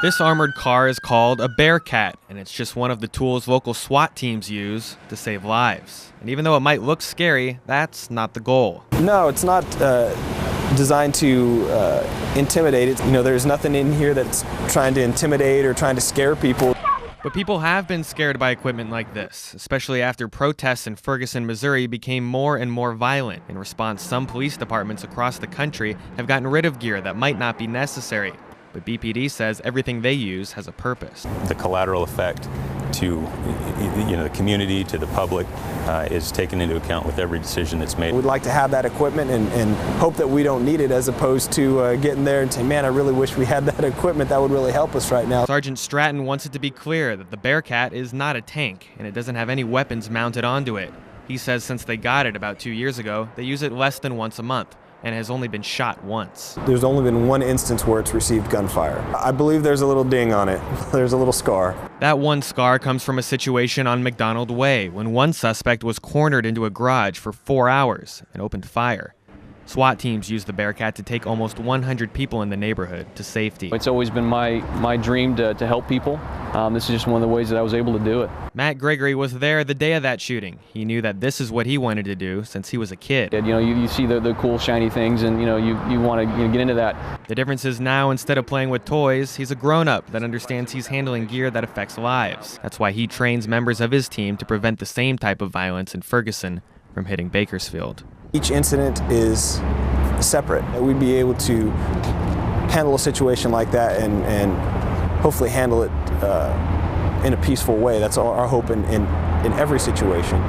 This armored car is called a Bearcat, and it's just one of the tools local SWAT teams use to save lives. And even though it might look scary, that's not the goal. No, it's not designed to intimidate. There's nothing in here that's trying to intimidate or trying to scare people. But people have been scared by equipment like this, especially after protests in Ferguson, Missouri became more and more violent. In response, some police departments across the country have gotten rid of gear that might not be necessary. But BPD says everything they use has a purpose. The collateral effect to the community, to the public, is taken into account with every decision that's made. We'd like to have that equipment and hope that we don't need it, as opposed to getting there and saying, man, I really wish we had that equipment. That would really help us right now. Sergeant Stratton wants it to be clear that the Bearcat is not a tank, and it doesn't have any weapons mounted onto it. He says since they got it about 2 years ago, they use it less than once a month, and has only been shot once. There's only been one instance where it's received gunfire. I believe there's a little ding on it. There's a little scar. That one scar comes from a situation on McDonald Way when one suspect was cornered into a garage for 4 hours and opened fire. SWAT teams used the Bearcat to take almost 100 people in the neighborhood to safety. It's always been my dream to help people. This is just one of the ways that I was able to do it. Matt Gregory was there the day of that shooting. He knew that this is what he wanted to do since he was a kid. You see the cool shiny things, and you want to get into that. The difference is now, instead of playing with toys, he's a grown-up that understands he's handling gear that affects lives. That's why he trains members of his team to prevent the same type of violence in Ferguson from hitting Bakersfield. Each incident is separate. We'd be able to handle a situation like that and hopefully handle it in a peaceful way. That's our hope in every situation.